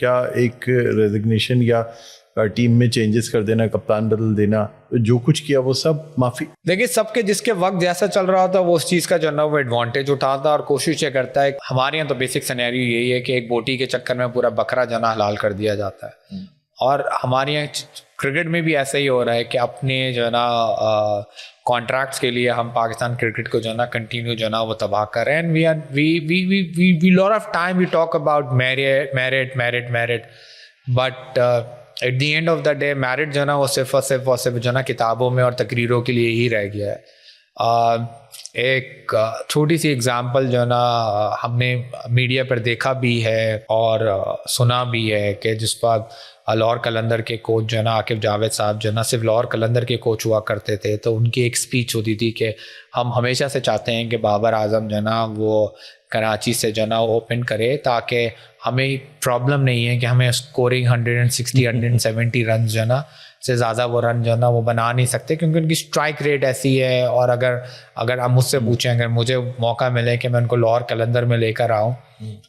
کیا ایک ریزگنیشن یا ٹیم میں چینجز کر دینا, کپتان بدل دینا, جو کچھ کیا وہ سب معافی؟ دیکھیے سب کے جس کے وقت جیسا چل رہا ہوتا ہے وہ اس چیز کا جو نا وہ ایڈوانٹیج اٹھاتا ہے اور کوشش یہ کرتا ہے. ہمارے یہاں تو بیسک سینیریو یہی ہے کہ ایک بوٹی کے چکر میں پورا بکرا جو نا حلال کر دیا جاتا ہے. اور ہمارے یہاں کرکٹ میں بھی ایسا ہی ہو رہا ہے کہ اپنے جو ہے نا کانٹریکٹس کے لیے ہم پاکستان کرکٹ کو جو ہے نا کنٹینیو جو ہے نا وہ تباہ کر رہے ہیں. And we lot of time we talk about merit but at the end of the day merit جو ہے نا وہ صرف اور صرف جو ہے نا کتابوں میں اور تقریروں کے لیے ہی رہ گیا ہے. ایک چھوٹی سی اگزامپل جو ہے نا ہم نے میڈیا پر دیکھا بھی ہے اور سنا بھی ہے کہ جس وقت لاہور قلندر کے کوچ جو ہے نا عاقب جاوید صاحب جو ہے نا صرف لاہور قلندر کے کوچ ہوا کرتے تھے, تو ان کی ایک اسپیچ ہوتی تھی کہ ہم ہمیشہ سے چاہتے ہیں کہ بابر اعظم جو ہے نا وہ کراچی سے جو ہے نا اوپن کرے تاکہ ہمیں پرابلم نہیں ہے کہ ہمیں اسکورنگ 160 170 رنز جو ہے نا سے زیادہ وہ رن جو ہے نا وہ بنا نہیں سکتے, کیونکہ ان کی اسٹرائک ریٹ ایسی ہے. اور اگر آپ مجھ سے پوچھیں, اگر مجھے موقع ملے کہ میں ان کو لاہور قلندر میں لے کر آؤں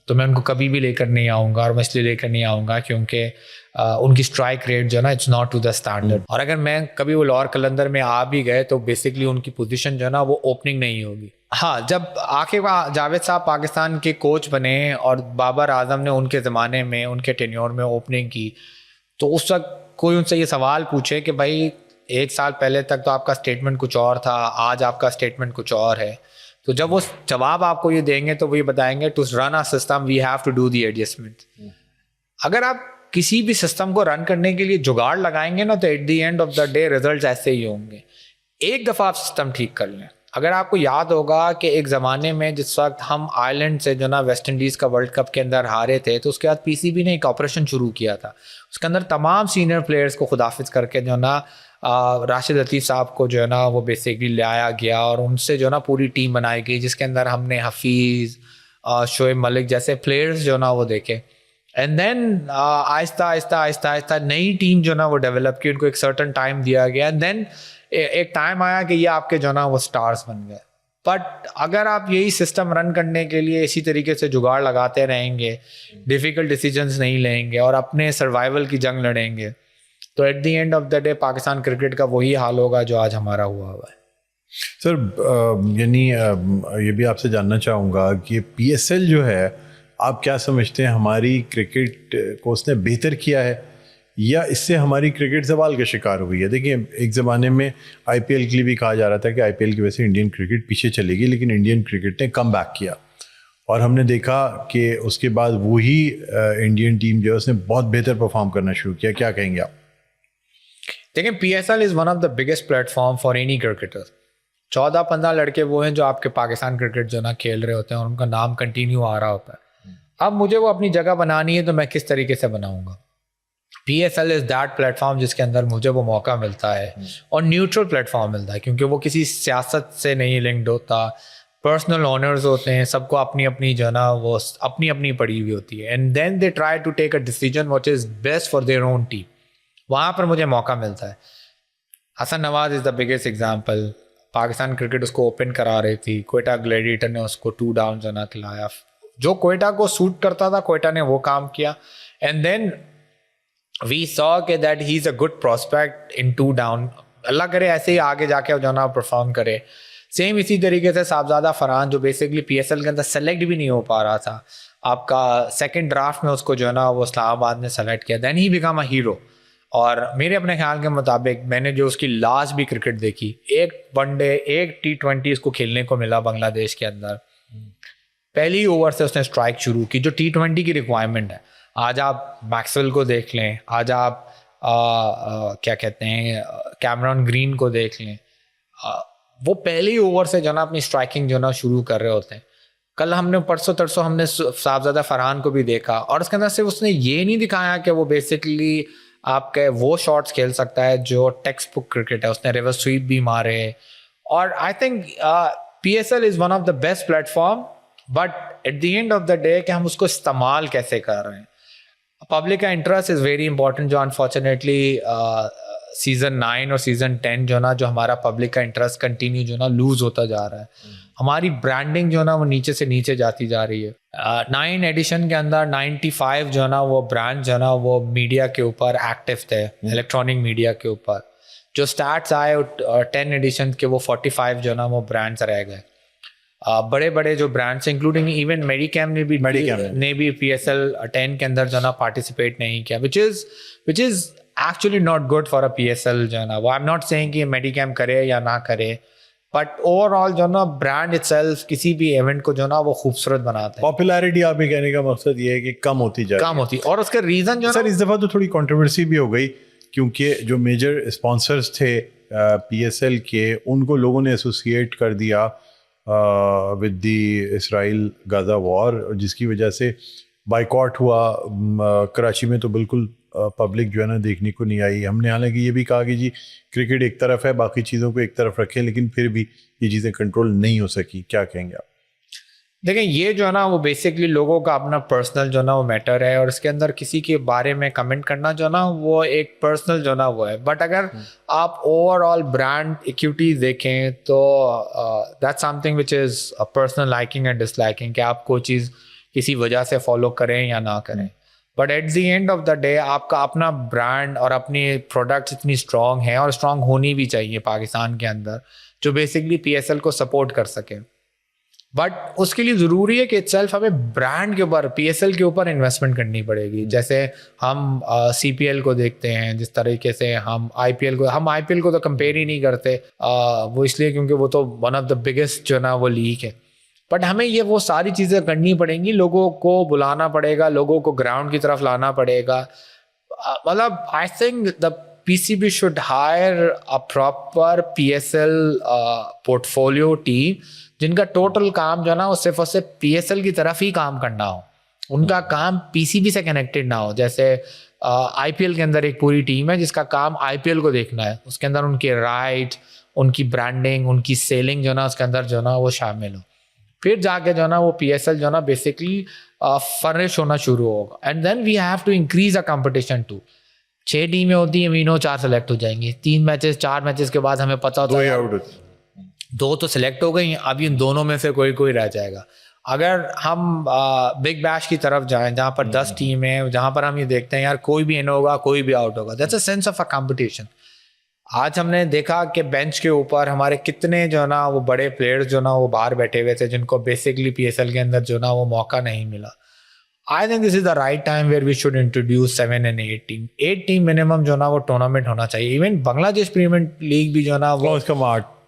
تو میں ان کو کبھی بھی لے کر نہیں آؤں گا. اور میں اس لیے لے کر نہیں آؤں گا کیونکہ ان کی اسٹرائک ریٹ جو ہے نا it's not to the standard. اور اگر میں کبھی وہ لاہور قلندر میں آ بھی گئے تو بیسکلی ان کی پوزیشن جو ہے نا وہ اوپننگ نہیں ہوگی. ہاں, جب عاقب جاوید صاحب پاکستان کے کوچ بنے اور بابر اعظم نے ان کے زمانے میں ان کے ٹینیور میں اوپننگ کی, تو اس وقت کوئی ان سے یہ سوال پوچھے کہ بھائی 1 سال پہلے تک تو آپ کا اسٹیٹمنٹ کچھ اور تھا, آج آپ کا اسٹیٹمنٹ کچھ اور ہے, تو جب وہ جواب آپ کو یہ دیں گے تو وہ یہ بتائیں گے to run a system we have to do the adjustment. اگر آپ کسی بھی سسٹم کو رن کرنے کے لیے جگاڑ لگائیں گے نا تو at the end of the day results ایسے ہی ہوں گے. ایک دفعہ آپ سسٹم ٹھیک کر لیں. اگر آپ کو یاد ہوگا کہ ایک زمانے میں جس وقت ہم آئرلینڈ سے جو نا ویسٹ انڈیز کا ورلڈ کپ کے اندر ہارے تھے, تو اس کے بعد پی سی بی نے ایک آپریشن شروع کیا تھا. اس کے اندر تمام سینئر پلیئرز کو خداحافظ کر کے جو نا راشد لطیف صاحب کو جو ہے نا وہ بیسیکلی لایا گیا اور ان سے جو نا پوری ٹیم بنائی گئی, جس کے اندر ہم نے حفیظ, شعیب ملک جیسے پلیئرز جو نا وہ دیکھے. اینڈ دین آہستہ آہستہ آہستہ آہستہ نئی ٹیم جو نا وہ ڈیولپ کی, ان کو ایک سرٹن ٹائم دیا گیا. اینڈ دین ایک ٹائم آیا کہ یہ آپ کے جو نا وہ سٹارز بن گئے. بٹ اگر آپ یہی سسٹم رن کرنے کے لیے اسی طریقے سے جگاڑ لگاتے رہیں گے, ڈیفیکلٹ ڈیسیجنز نہیں لیں گے اور اپنے سروائیول کی جنگ لڑیں گے, تو at the end of the day Pakistan cricket کا وہی حال ہوگا جو آج ہمارا ہوا ہے. سر یعنی یہ بھی آپ سے جاننا چاہوں گا کہ پی ایس ایل جو ہے آپ کیا سمجھتے ہیں, ہماری کرکٹ کو اس نے بہتر کیا ہے یا اس سے ہماری کرکٹ زوال کا شکار ہوئی ہے؟ دیکھیں ایک زمانے میں آئی پی ایل کے لیے بھی کہا جا رہا تھا کہ آئی پی ایل کی وجہ سے انڈین کرکٹ پیچھے چلے گی, لیکن انڈین کرکٹ نے کم بیک کیا اور ہم نے دیکھا کہ اس کے بعد وہی انڈین ٹیم جو ہے اس نے بہت بہتر پرفارم کرنا شروع کیا. کیا کہیں گے آپ؟ دیکھیں پی S L is one of the biggest plate form for any cricketer. 14-15 لڑکے وہ ہیں جو آپ کے پاکستان کرکٹ جو نا کھیل رہے ہوتے ہیں اور ان کا نام کنٹینیو آ رہا ہوتا ہے. اب مجھے وہ اپنی جگہ بنانی ہے تو میں کس طریقے سے بناؤں گا؟ P S L is that platform فارم جس کے اندر مجھے وہ موقع ملتا ہے اور نیوٹرل پلیٹ فارم ملتا ہے, کیونکہ وہ کسی سیاست سے نہیں لنکڈ ہوتا, پرسنل آنرز ہوتے ہیں, سب کو اپنی اپنی جو ہے نا وہ اپنی اپنی پڑی ہوئی ہوتی ہے. And then they try to take a decision what is best for their own team. وہاں پر مجھے موقع ملتا ہے. Hasan Nawaz is the biggest example. Pakistan cricket اس کو اوپن کرا رہی تھی, کوئٹہ گلیڈیٹر نے اس کو 2 ڈاؤن جو نا کھلایا, جو کوئٹہ کو سوٹ کرتا تھا کوئٹہ نے وہ کام کیا. اینڈ دین we saw کہ that he is a good prospect in 2 down. اللہ کرے ایسے ہی آگے جا کے جو ہے نا پرفارم کرے. سیم اسی طریقے سے صاحبزادہ فرحان جو بیسکلی پی ایس ایل کے اندر سلیکٹ بھی نہیں ہو پا رہا تھا, آپ کا سیکنڈ ڈرافٹ میں اس کو جو ہے نا وہ اسلام آباد نے سلیکٹ کیا. دین ہی بیکم اے ہیرو. اور میرے اپنے خیال کے مطابق میں نے جو اس کی لاسٹ بھی کرکٹ دیکھی, ایک ون ڈے ایک T20 اس کو کھیلنے کو ملا بنگلہ دیش کے اندر, پہلی اوور سے اس نے اسٹرائک شروع کی جو T20 کی ریکوائرمنٹ ہے. آج آپ میکسویل کو دیکھ لیں, آج آپ کیا کہتے ہیں کیمرون گرین کو دیکھ لیں, وہ پہلی اوور سے جو نا اپنی اسٹرائکنگ جو نا شروع کر رہے ہوتے ہیں. کل ہم نے پرسوں ترسوں ہم نے صاحبزادہ فرحان کو بھی دیکھا اور اس کے اندر صرف اس نے یہ نہیں دکھایا کہ وہ بیسکلی آپ کے وہ شاٹس کھیل سکتا ہے جو ٹیکسٹ بک کرکٹ ہے, اس نے ریورس سویپ بھی مارے. اور I think P S L is one of the best platform, but at the end of the day کہ ہم اس کو استعمال کیسے کر رہے ہیں. پبلک کا انٹرسٹ از ویری امپورٹنٹ جو انفارچونیٹلی سیزن 9 اور سیزن 10 جو نا جو ہمارا پبلک کا انٹرسٹ کنٹینیو جو نا لوز ہوتا جا رہا ہے. ہماری برانڈنگ جو نا وہ نیچے سے نیچے جاتی جا رہی ہے. 9 ایڈیشن کے اندر 95 جو نا وہ برانڈ جو نا وہ میڈیا کے اوپر ایکٹیو تھے, الیکٹرانک میڈیا کے اوپر. جو اسٹارٹس آئے 10 ایڈیشن کے وہ 45 جو نا وہ برانڈس رہ گئے. بڑے بڑے جو برانڈس انکلوڈنگ ایون میڈیکیم نے بھی PSL 10 کے اندر جو نا پارٹیسپیٹ نہیں کیا, which is actually not good for a PSL جو ہے نا. وہ I'm not saying کہ میڈیکیم کرے یا نہ کرے, بٹ اوور آل جو نا برانڈ اٹ سیلف کسی بھی ایونٹ کو جو نا وہ خوبصورت بناتا ہے. پاپولیرٹی آپ کے کہنے کا مقصد یہ ہے کہ کم ہوتی جائے, کم ہوتی, اور اس کا ریزن جو سر اس دفعہ تو تھوڑی کنٹروورسی بھی ہو گئی کیونکہ جو میجر اسپانسرز تھے PSL کے ان کو لوگوں نے ایسوسیٹ کر دیا ود دی اسرائیل غزہ وار, جس کی وجہ سے بائیکاٹ ہوا. کراچی میں تو بالکل پبلک جو ہے نا دیکھنے کو نہیں آئی. ہم نے حالانکہ یہ بھی کہا کہ جی کرکٹ ایک طرف ہے, باقی چیزوں کو ایک طرف رکھیں, لیکن پھر بھی یہ چیزیں کنٹرول نہیں ہو سکی. کیا کہیں گے آپ؟ دیکھیں یہ جو ہے نا وہ بیسکلی لوگوں کا اپنا پرسنل جو نا وہ میٹر ہے, اور اس کے اندر کسی کے بارے میں کمنٹ کرنا جو نا وہ ایک پرسنل جو نا وہ ہے. بٹ اگر آپ اوور آل برانڈ ایکوٹیز دیکھیں تو that something which is personal liking and disliking, کہ آپ کوئی چیز کسی وجہ سے فالو کریں یا نہ کریں. But at the end of the day آپ کا اپنا برانڈ اور اپنی پروڈکٹس اتنی اسٹرانگ ہیں, اور اسٹرانگ ہونی بھی چاہیے پاکستان کے اندر, جو بیسکلی PSL کو سپورٹ کر سکے. بٹ اس کے لیے ضروری ہے کہ اٹ سیلف ہمیں برانڈ کے اوپر PSL کے اوپر انویسٹمنٹ کرنی پڑے گی. جیسے ہم CPL کو دیکھتے ہیں, جس طریقے سے ہم IPL کو تو کمپیئر ہی نہیں کرتے, وہ اس لیے کیونکہ وہ تو ون آف دا بگیسٹ جو نا وہ لیگ ہے. بٹ ہمیں یہ وہ ساری چیزیں کرنی پڑیں گی, لوگوں کو بلانا پڑے گا, لوگوں کو گراؤنڈ کی طرف لانا پڑے گا. مطلب I think the PCB should hire a proper PSL portfolio team جن کا ٹوٹل کام جو ہے نا وہ صرف اور صرف PSL کی طرف ہی کام کرنا ہو, ان کا کام PCB سے کنیکٹڈ نہ ہو. جیسے IPL کے اندر ایک پوری ٹیم ہے جس کا کام IPL کو دیکھنا ہے, اس کے اندر ان کے رائٹ, ان کی برانڈنگ, ان کی سیلنگ جو نا اس کے اندر جو نا وہ شامل ہو. پھر جا کے جو نا وہ PSL جو نا بیسکلی فرنش ہونا شروع ہوگا. And then we have to increase a competition too. 6 ٹیمیں ہوتی ہیں, مینو 4 سلیکٹ ہو جائیں گی. 3 میچز 4 میچز کے بعد ہمیں پتا ہوتا ہے 2 تو سلیکٹ ہو گئی, اب ان دونوں میں سے کوئی رہ جائے گا. اگر ہم بگ بیش کی طرف جائیں جہاں پر 10 ٹیمیں ہیں, جہاں پر ہم یہ دیکھتے ہیں یار کوئی بھی ان ہوگا کوئی بھی آؤٹ ہوگا, that's a sense of a competition. آج ہم نے دیکھا کہ بینچ کے اوپر ہمارے کتنے جو نا وہ بڑے پلیئرز جو نا وہ باہر بیٹھے ہوئے تھے, جن کو بیسکلی PSL کے اندر جو نا وہ موقع نہیں ملا. I think this is the right time where we should introduce 7 and 8 team. 8 team minimum جو نا وہ ٹورنامنٹ ہونا چاہیے. ایون بنگلہ دیش پریمیئر لیگ بھی جو نا وہ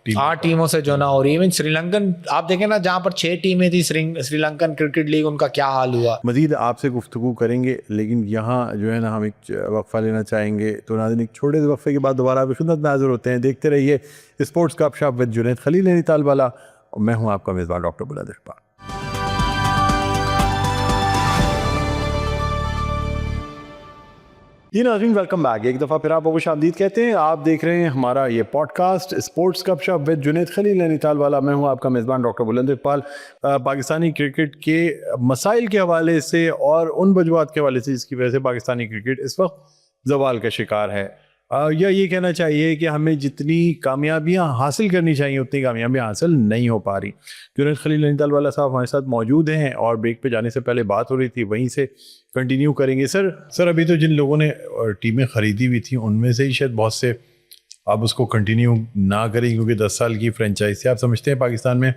8 ٹیموں سے جو نا, اور ایون سری لنکن آپ دیکھیں نا جہاں پر 6 ٹیمیں تھی, سری لنکن کرکٹ لیگ, ان کا کیا حال ہوا. مزید آپ سے گفتگو کریں گے, لیکن یہاں جو ہے نا ہم ایک وقفہ لینا چاہیں گے. تو ناظرین ایک چھوٹے سے وقفے کے بعد دوبارہ آپ کی خدمت میں حاضر ہوتے ہیں. دیکھتے رہیے اسپورٹس گپ شپ ود جنید خلیل نینی تال والا. میں ہوں آپ کا میزبان ڈاکٹر بلند اقبال. جی ناظرین ویلکم بیک. ایک دفعہ پھر آپ کو خوش آمدید کہتے ہیں. آپ دیکھ رہے ہیں ہمارا یہ پوڈ کاسٹ اسپورٹس گپ شپ ود جنید خلیل نینی تال والا. میں ہوں آپ کا میزبان ڈاکٹر بلند اقبال. پاکستانی کرکٹ کے مسائل کے حوالے سے اور ان وجوہات کے حوالے سے جس کی وجہ سے پاکستانی کرکٹ اس وقت زوال کا شکار ہے, یا یہ کہنا چاہیے کہ ہمیں جتنی کامیابیاں حاصل کرنی چاہیے اتنی کامیابیاں حاصل نہیں ہو پا رہی. جنید خلیل نینی تال والا صاحب ہمارے ساتھ موجود ہیں, اور بریک پہ جانے سے پہلے بات ہو رہی تھی وہیں سے کنٹینیو کریں گے. سر ابھی تو جن لوگوں نے ٹیمیں خریدی ہوئی تھیں ان میں سے ہی شاید بہت سے آپ اس کو کنٹینیو نہ کریں کیونکہ 10 سال کی فرینچائز تھی. آپ سمجھتے ہیں پاکستان میں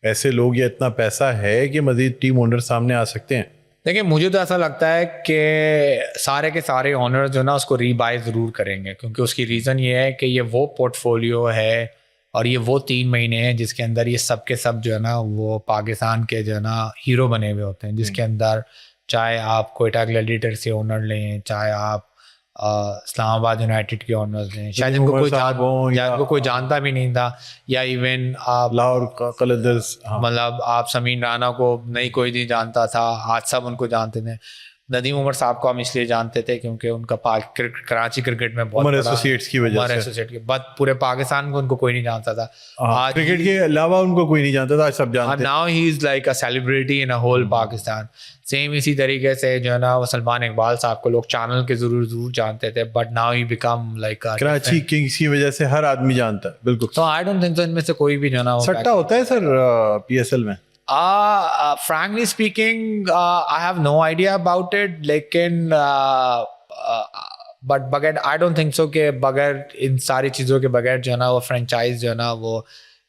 ایسے لوگ یا اتنا پیسہ ہے کہ مزید ٹیم اونر سامنے آ سکتے ہیں؟ دیکھیں مجھے تو ایسا لگتا ہے کہ سارے کے سارے اونر جو نا اس کو ری بائی ضرور کریں گے, کیونکہ اس کی ریزن یہ ہے کہ یہ وہ پورٹ فولیو ہے اور یہ وہ 3 مہینے ہیں جس کے اندر یہ سب کے سب جو ہے نا وہ پاکستان کے جو ہے نا ہیرو بنے ہوئے ہوتے ہیں. جس کے اندر چاہے آپ کوئٹہ گلیڈیٹر سے اونر لیں, چاہے آپ اسلام آباد یونائٹیڈ کے اونرز لیں, شاید ان کو کوئی جانتا بھی نہیں تھا, یا ایون آپ لاہور قلندرز, مطلب آپ سمین رانا کو نہیں کوئی نہیں جانتا تھا, آج سب ان کو جانتے تھے. ندیم عمر صاحب کو ہم اس لیے جانتے تھے کیونکہ ان کا کراچی کرکٹ میں بہت عمر بڑا ایسوسیٹس کی وجہ عمر سے ایسوسیٹ کے بعد پورے پاکستان کو ان کو کوئی نہیں جانتا تھا. کرکٹ کے علاوہ ان کو کوئی نہیں جانتا تھا, سب جانتے ہیں. now he is like a celebrity in a whole Pakistan. Same اسی طریقے سے جو ہے نا وہ سلمان اقبال صاحب کو لوگ چینل کے ضرور جانتے تھے, but now he become like Karachi Kings کی وجہ سے ہر آدمی جانتا ہے. بالکل. تو آئی ڈونٹ تھنک ان میں سے کوئی بھی جو ہے نا سٹا ہوتا ہے سر پی ایس ایل میں. frankly speking, I have no idea about it, لیکن بٹ بغیر I don't think so کہ بغیر ان ساری چیزوں کے بغیر جو ہے نا وہ فرینچائز جو ہے نا وہ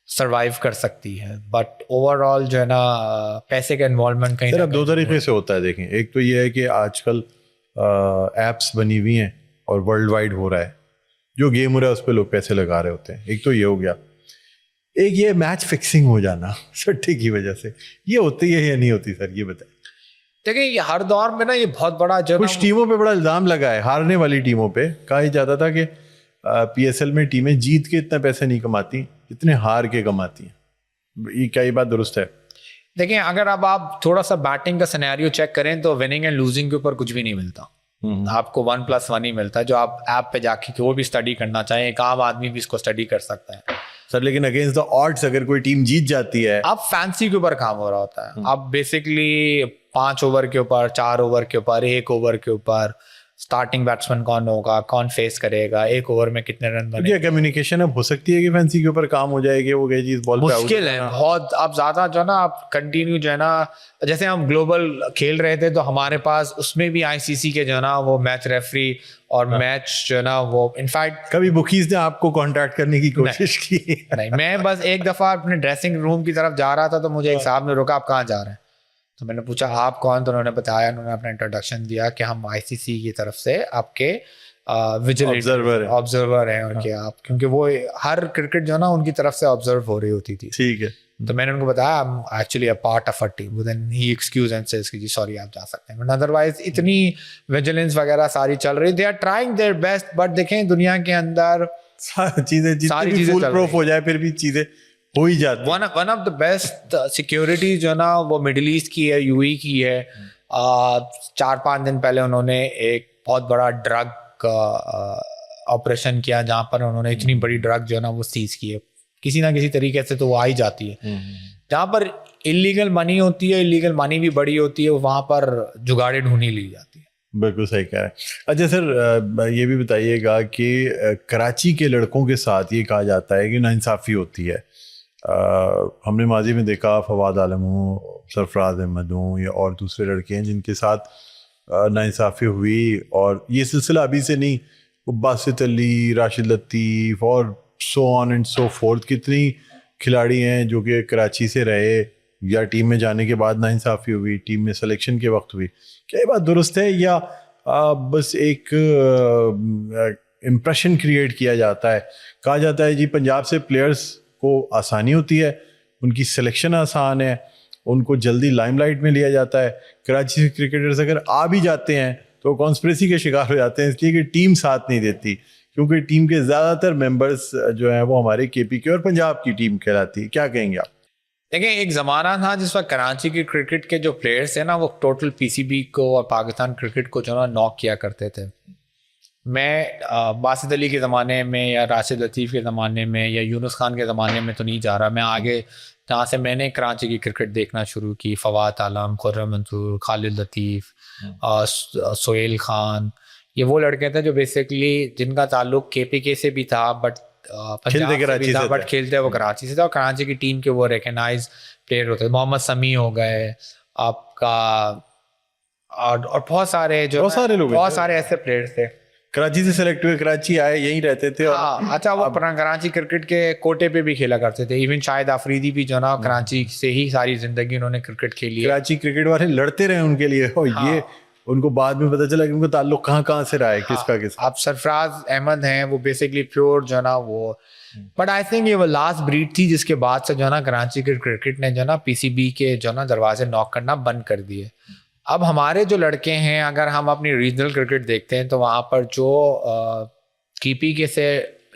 سروائیو کر سکتی ہے. بٹ اوور آل جو ہے نا پیسے کا انوالومنٹ کہیں. سر اب دو طریقے سے ہوتا ہے, دیکھیں. ایک تو یہ ہے کہ آج کل ایپس بنی ہوئی ہیں اور ورلڈ وائڈ ہو رہا ہے, جو گیم ہو رہا ہے اس پہ لوگ پیسے لگا رہے ہوتے ہیں. ایک تو یہ ہو گیا. ایک یہ میچ فکسنگ ہو جانا سٹے کی وجہ سے, یہ ہوتی ہے یا نہیں ہوتی سر, یہ بتائیں. دیکھیں یہ ہر دور میں نا یہ بہت بڑا جو کچھ ٹیموں پہ بڑا الزام لگا ہے, ہارنے والی ٹیموں پہ کہا یہ جاتا تھا کہ پی ایس ایل میں ٹیمیں جیت کے اتنا پیسے نہیں کماتی جتنے ہار کے کماتی ہیں. یہ کیا یہ بات درست ہے؟ دیکھیں اگر اب آپ تھوڑا سا بیٹنگ کا سینیریو چیک کریں تو وننگ اینڈ لوزنگ کے اوپر کچھ بھی نہیں ملتا. آپ کو 1+1 ہی ملتا ہے, جو آپ ایپ پہ جا کے وہ بھی اسٹڈی کرنا چاہیں, ایک عام آدمی بھی اس کو اسٹڈی کر سکتا ہے. سر لیکن اگینسٹ دا آڈس اگر کوئی ٹیم جیت جاتی ہے, اب فینسی کے اوپر کام ہو رہا ہوتا ہے. اب بیسکلی 5 اوور کے اوپر, 4 اوور کے اوپر, 1 اوور کے اوپر اسٹارٹنگ بیٹسمین کون ہوگا, کون فیس کرے گا, 1 اوور میں کتنے رن بنے. کیا کمیونیکیشن اب ہو سکتی ہے کہ فینسی کے اوپر کام ہو جائے کہ وہ چیز بال پہ مشکل ہے بہت. اب زیادہ جو ہے نا آپ کنٹینیو جو ہے نا, جیسے ہم گلوبل کھیل رہے تھے تو ہمارے پاس اس میں بھی آئی سی سی کے جو ہے نا وہ میچ ریفری اور میچ جو ہے نا وہ انفیکٹ کبھی بکیز نے آپ کو کانٹیکٹ کرنے کی کوشش کی؟ نہیں, میں بس ایک دفعہ اپنے ڈریسنگ روم کی طرف جا رہا تھا تو مجھے ایک صاحب نے روکا, آپ کہاں جا رہے ہیں؟ تو میں نے پوچھا آپ کون؟ تو انہوں نے بتایا, انہوں نے اپنا انٹروڈکشن دیا کہ ہم آئی سی سی کی طرف سے آپ کے آبزرور ہیں, اور کہ آپ کیونکہ وہ ہر کرکٹ جو ہے نا ان کی طرف سے آبزرو ہو رہی ہوتی تھی. ٹھیک ہے. تو میں نے ان کو بتایا I'm actually a part of a team. Then he excused and says کہ جی سوری آپ جا سکتے ہیں. ادروائز اتنی ویجیلنس وغیرہ ساری چل رہی, they are trying their best, but دیکھیں دنیا کے اندر چیزیں جتنی فول پروف ہو جائے پھر بھی چیزیں ہو ہی جاتی. One of the best security جو ہے نا وہ مڈل ایسٹ کی ہے, یو ای کی ہے. 4-5 دن پہلے انہوں نے ایک بہت بڑا ڈرگ آپریشن کیا جہاں پر انہوں نے اتنی بڑی ڈرگ جو ہے نا وہ سیز کی ہے. کسی نہ کسی طریقے سے تو وہ آ ہی جاتی ہے. جہاں پر انلیگل منی ہوتی ہے, انلیگل منی بھی بڑی ہوتی ہے, وہاں پر جگاڑی ڈھونڈی لی جاتی ہے. بالکل صحیح کہہ رہے ہیں. اچھا سر یہ بھی بتائیے گا کہ کراچی کے لڑکوں کے ساتھ یہ کہا جاتا ہے کہ ناانصافی ہوتی ہے. ہم نے ماضی میں دیکھا فواد عالم ہوں, سرفراز احمد ہوں یا اور دوسرے لڑکے ہیں جن کے ساتھ ناانصافی ہوئی, اور یہ سلسلہ ابھی سے نہیں, باسط علی, راشد لطیف اور سو آن اینڈ سو فورتھ. کتنی کھلاڑی ہیں جو کہ کراچی سے رہے یا ٹیم میں جانے کے بعد ناانصافی ہوئی, ٹیم میں سلیکشن کے وقت ہوئی. کیا یہ بات درست ہے یا بس ایک امپریشن کریٹ کیا جاتا ہے؟ کہا جاتا ہے جی پنجاب سے پلیئرس کو آسانی ہوتی ہے, ان کی سلیکشن آسان ہے, ان کو جلدی لائم لائٹ میں لیا جاتا ہے. کراچی سے کرکٹرز اگر آ بھی جاتے ہیں تو کانسپریسی کے شکار ہو جاتے ہیں, اس لیے کہ ٹیم ساتھ نہیں دیتی, کیونکہ ٹیم کے زیادہ تر ممبرس جو ہیں وہ ہمارے کے پی کے اور پنجاب کی ٹیم کہلاتی ہے. کیا کہیں گے آپ؟ دیکھیں ایک زمانہ تھا جس وقت کراچی کی کرکٹ کے جو پلیئرس ہیں نا وہ ٹوٹل پی سی بی کو اور پاکستان کرکٹ کو جو نا ناک کیا کرتے تھے. میں باسط علی کے زمانے میں یا راشد لطیف کے زمانے میں یا یونس خان کے زمانے میں تو نہیں جا رہا, میں آگے جہاں سے میں نے کراچی کی کرکٹ دیکھنا شروع کی, فواد عالم, خرم منصور, خالد لطیف, سہیل خان, یہ وہ لڑکے تھے جو بیسکلی جن کا تعلق کے پی کے سے بھی تھا بٹ پنجاب سے بھی تھا, بٹ کھیلتے وہ کراچی سے تھا, اور کراچی کی ٹیم کے وہ ریکگنائز پلیئر ہوتے. محمد سمیع ہو گئے آپ کا, اور بہت سارے جو بہت سارے ایسے پلیئرس تھے کراچی سے سلیکٹ ہوئے, کراچی آئے, یہیں رہتے تھے. اچھا وہ کراچی کرکٹ کے کوٹے پہ بھی کھیلا کرتے تھے. ایون شاہد آفریدی بھی جو نا کراچی سے ہی ساری زندگی انہوں نے کرکٹ کھیلی ہے. کراچی کرکٹ والے لڑتے رہے ان کے لیے, اور یہ ان کو بعد میں پتہ چلا کہ ان کا تعلق کہاں سے رہا ہے, کس کا کس. اب سرفراز احمد ہیں وہ بیسکلی پیور جو ہے نا وہ, بٹ آئی تھنک یہ وہ لاسٹ بریڈ تھی جس کے بعد سے جو ہے نا کراچی کے کرکٹ نے جو ہے نا پی سی بی کے جو ہے نا دروازے ناک کرنا بند کر دیے. اب ہمارے جو لڑکے ہیں, اگر ہم اپنی ریجنل کرکٹ دیکھتے ہیں تو وہاں پر جو کے پی کے سے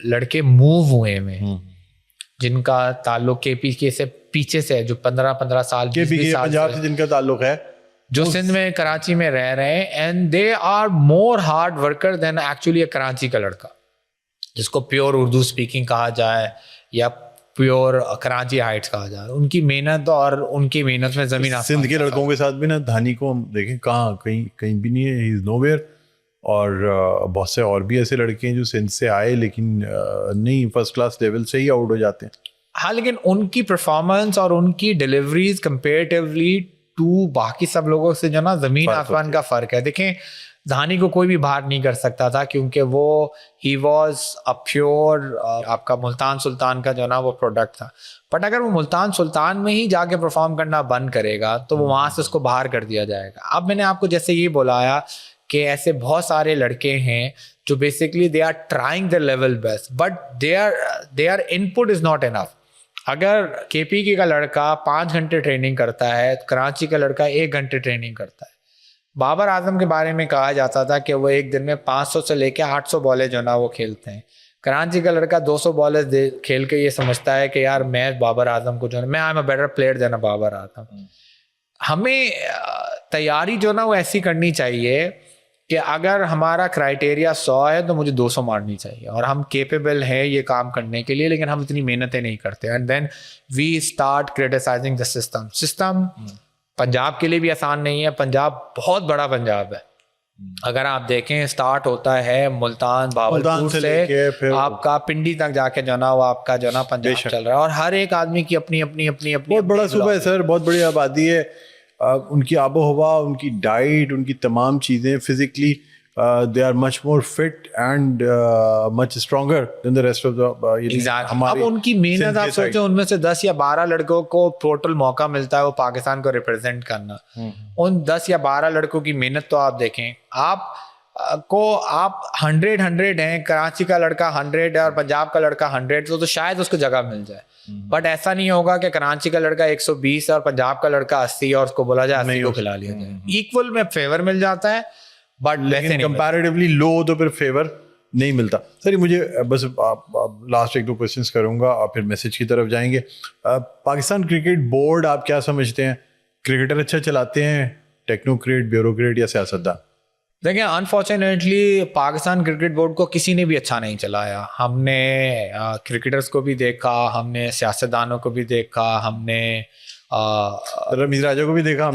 لڑکے موو ہوئے ہیں جن کا تعلق کے پی کے سے پیچھے سے جو 15 سال کے پی کے پنجاب سے جن کا تعلق ہے, جو سندھ میں کراچی میں رہ رہے ہیں, and they are more hard worker than actually Karachi کا لڑکا جس کو پیور اردو اسپیکنگ کہا جائے یا پیور کراچی ہائٹس کہا جائے. ان کی محنت اور ان کی محنت میں زمین آسمان. سندھ کے لڑکوں کے ساتھ بھی نا دھانی کو ہم دیکھیں کہاں کہیں بھی نہیں ہے, ہی از نو ویئر. اور بہت سے اور بھی ایسے لڑکے ہیں جو سندھ سے آئے لیکن نہیں فرسٹ کلاس لیول سے ہی آؤٹ ہو جاتے ہیں. ہاں لیکن ان کی پرفارمنس اور ان کی ڈیلیوریز کمپیریٹیولی ٹو باقی سب لوگوں سے جو نا زمین آسمان کا فرق ہے. دیکھیں دھانی کو کوئی بھی باہر نہیں کر سکتا تھا کیونکہ وہ ہی واز اے پیور آپ کا ملتان سلطان کا جو نا وہ پروڈکٹ تھا. بٹ اگر وہ ملتان سلطان میں ہی جا کے پرفارم کرنا بند کرے گا تو وہ وہاں سے اس کو باہر کر دیا جائے گا. اب میں نے آپ کو جیسے یہ بولایا کہ ایسے بہت سارے لڑکے ہیں جو basically they are trying the level best but their input is not enough. اگر کے پی کے کا لڑکا 5 گھنٹے ٹریننگ کرتا ہے, کراچی کا لڑکا 1 گھنٹے ٹریننگ کرتا ہے. بابر اعظم کے بارے میں کہا جاتا تھا کہ وہ ایک دن میں 500 سے لے کے 800 بالیں جو نا وہ کھیلتے ہیں. کراچی کا لڑکا 200 بالیں کھیل کے یہ سمجھتا ہے کہ یار میں بابر اعظم کو جو ہے میں I am a better player than Babar Azam. ہمیں تیاری جو نا وہ ایسی کرنی چاہیے کہ اگر ہمارا کرائٹیریا 100 ہے تو مجھے 200 مارنی چاہیے اور ہم کیپیبل ہیں یہ کام کرنے کے لیے, لیکن ہم اتنی محنتیں نہیں کرتے. And then we start criticising the system. Punjab کے لیے بھی آسان نہیں ہے, پنجاب بہت بڑا پنجاب ہے. اگر آپ دیکھیں اسٹارٹ ہوتا ہے ملتان باولپور سے آپ کا پنڈی تک جا کے جو نا وہ آپ کا جو نا پنجاب چل رہا ہے, اور ہر ایک آدمی کی اپنی اپنی اپنی اپنی بہت بڑا صوبہ ہے سر, بہت بڑی آبادی ہے. ان کی آب و ہوا, ان کی ڈائٹ, ان کی تمام چیزیں physically they are much more fit and much stronger than the rest of the اب ان کی محنت آپ سوچیں, ان میں سے 10 یا 12 لڑکوں کو ٹوٹل موقع ملتا ہے وہ پاکستان کو ریپرزینٹ کرنا. ان 10 یا 12 لڑکوں کی محنت تو آپ دیکھیں, آپ کو آپ 100 ہیں, کراچی کا لڑکا 100 ہے اور پنجاب کا لڑکا 100 تو شاید اس کو جگہ مل جائے. بٹ ایسا نہیں ہوگا کہ کراچی کا لڑکا 120 اور پنجاب کا لڑکا 80 اور اس کو بولا جائے 80 کو کھلا لیا جائے. ایکول میں فیور مل جاتا ہے بٹ لیکن کمپیریٹیولی لو تو پھر فیور نہیں ملتا. سر مجھے بس لاسٹ 1-2 کوشچنس کروں گا اور پھر میسج کی طرف جائیں گے. پاکستان کرکٹ بورڈ آپ کیا سمجھتے ہیں, کرکٹر اچھا چلاتے ہیں, ٹیکنوکریٹ, بیوروکریٹ یا سیاستدان؟ دیکھیں انفارچونیٹلی پاکستان کرکٹ بورڈ کو کسی نے بھی اچھا نہیں چلایا. ہم نے کرکٹرز کو بھی دیکھا, ہم نے سیاستدانوں کو بھی دیکھا, ہم نے رمیز راجا کو بھی دیکھا,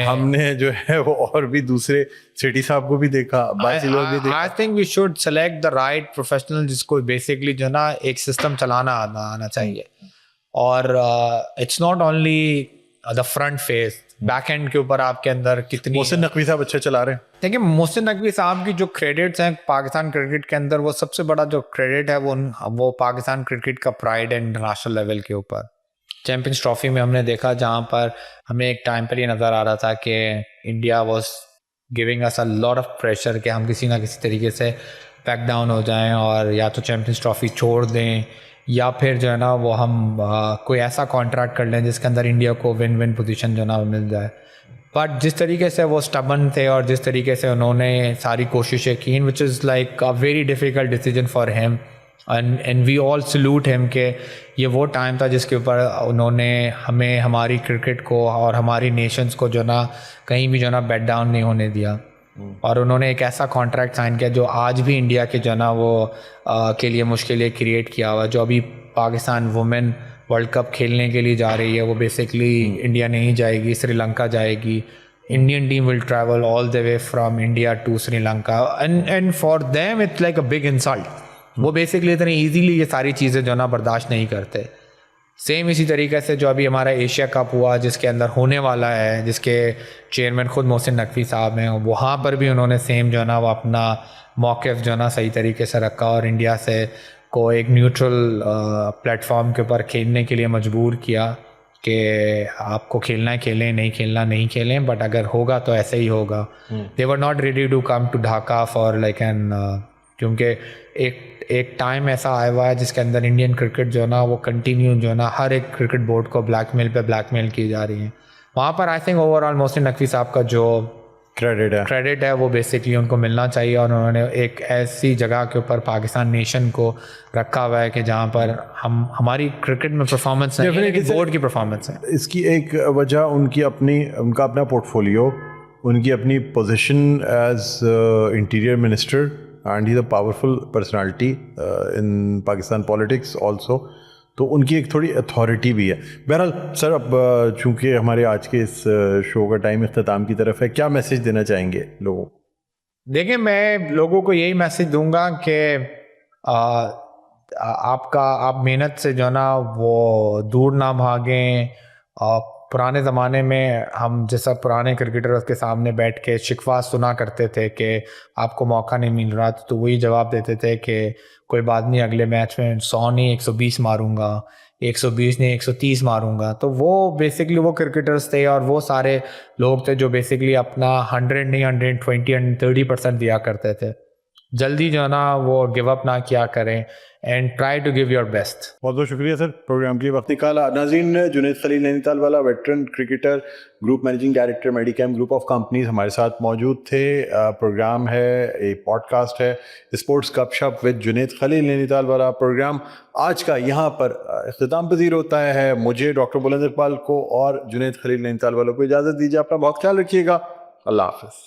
ہم نے جو ہے وہ اور بھی دوسرے سیٹی صاحب کو بھی دیکھا, باقی لوگ بھی دیکھا. I think we should select the right professional جس کو بیسکلی جو نا ایک سسٹم چلانا آنا چاہیے. اور it's not only the front face, back end کے اوپر آپ کے اندر کتنی. محسن نقوی صاحب اچھا چلا رہے ہیں. دیکھیں محسن نقوی صاحب کی جو کریڈٹس ہیں پاکستان کرکٹ کے اندر, وہ سب سے بڑا جو کریڈٹ ہے وہ پاکستان کرکٹ کا پرائڈ ہے انٹرنیشنل لیول کے اوپر. چیمپئنز ٹرافی میں ہم نے دیکھا جہاں پر ہمیں ایک ٹائم پر یہ نظر آ رہا تھا کہ India was giving us a lot of pressure کہ ہم کسی نہ کسی طریقے سے بیک ڈاؤن ہو جائیں اور یا تو چیمپئنز ٹرافی چھوڑ دیں یا پھر جو ہے نا وہ ہم کوئی ایسا کانٹریکٹ کر لیں جس کے اندر انڈیا کو ون ون پوزیشن جو ہے نا وہ مل جائے. بٹ جس طریقے سے وہ اسٹبن تھے اور جس طریقے سے انہوں نے ساری کوششیں کیں, which is like a very difficult decision for him, and we all salute ہم کہ یہ وہ ٹائم تھا جس کے اوپر انہوں نے ہمیں ہماری کرکٹ کو اور ہماری نیشنز کو جو نا کہیں بھی جو نا بیٹ ڈاؤن نہیں ہونے دیا. اور انہوں نے ایک ایسا کانٹریکٹ سائن کیا جو آج بھی انڈیا کے جو نا وہ کے لیے مشکلیں کریٹ کیا ہوا. جو ابھی پاکستان وومن ورلڈ کپ کھیلنے کے لیے جا رہی ہے وہ بیسکلی انڈیا نہیں جائے گی, سری لنکا جائے گی. Indian team will travel all the way from India to Sri Lanka, and for them it's like a big insult. وہ بیسکلی اتنی ایزیلی یہ ساری چیزیں جو نا برداشت نہیں کرتے. سیم اسی طریقے سے جو ابھی ہمارا ایشیا کپ ہوا جس کے اندر ہونے والا ہے, جس کے چیئرمین خود محسن نقوی صاحب ہیں, وہاں پر بھی انہوں نے سیم جو ہے نا وہ اپنا موقف جو ہے نا صحیح طریقے سے رکھا اور انڈیا سے کو ایک نیوٹرل پلیٹ فارم کے اوپر کھیلنے کے لیے مجبور کیا کہ آپ کو کھیلنا ہے کھیلیں, نہیں کھیلنا نہیں کھیلیں, بٹ اگر ہوگا تو ایسے ہی ہوگا. They were not ready to come to Dhaka for like an, کیونکہ ایک ٹائم ایسا آیا ہوا ہے جس کے اندر انڈین کرکٹ جو ہے نا وہ کنٹینیو جو ہے نا ہر ایک کرکٹ بورڈ کو بلیک میل پہ بلیک میل کی جا رہی ہیں. وہاں پر I think over all Mohsin Naqvi صاحب کا جو کریڈٹ ہے وہ بیسکلی ان کو ملنا چاہیے, اور انہوں نے ایک ایسی جگہ کے اوپر پاکستان نیشن کو رکھا ہوا ہے کہ جہاں پر ہماری کرکٹ میں پرفارمنس ہے, لیکن بورڈ کی پرفارمنس ہے. اس کی ایک وجہ ان کا اپنا پورٹ فولیو, ان کی اپنی position as interior minister, and he is a powerful personality in Pakistan politics also, تو ان کی ایک تھوڑی اتھارٹی بھی ہے. بہرحال سر, اب چونکہ ہمارے آج کے اس شو کا ٹائم اختتام کی طرف ہے, کیا میسیج دینا چاہیں گے لوگوں کو؟ دیکھیں, میں لوگوں کو یہی میسیج دوں گا کہ آپ محنت سے جو ہے نا وہ دور نہ بھاگیں. پرانے زمانے میں ہم جیسا پرانے کرکٹرز کے سامنے بیٹھ کے شکوہ سنا کرتے تھے کہ آپ کو موقع نہیں مل رہا, تو وہی جواب دیتے تھے کہ کوئی بات نہیں, اگلے میچ میں 100 نہیں 120 ماروں گا, 120 نہیں 130 ماروں گا. تو وہ بیسکلی وہ کرکٹرز تھے, اور وہ سارے لوگ تھے جو بیسکلی اپنا 100 نہیں 120 130% دیا کرتے تھے. جلدی جو ہے نا وہ گیو اپ نہ کیا کریں, and try to give your best. بہت بہت شکریہ سر پروگرام کے لیے وقت نکالا. ناظرین, جنید خلیل نینی تال والا veteran cricketer, group managing director میڈی کیم گروپ آف کمپنیز ہمارے ساتھ موجود تھے. پروگرام ہے, ایک پوڈ کاسٹ ہے, اسپورٹس گپ شپ وتھ جنید خلیل نینی تال والا پروگرام آج کا یہاں پر اختتام پذیر ہوتا ہے. مجھے ڈاکٹر بلند اقبال کو اور جنید خلیل نینی تال والوں کو اجازت دیجیے. اپنا بہت خیال رکھیے گا. اللہ حافظ.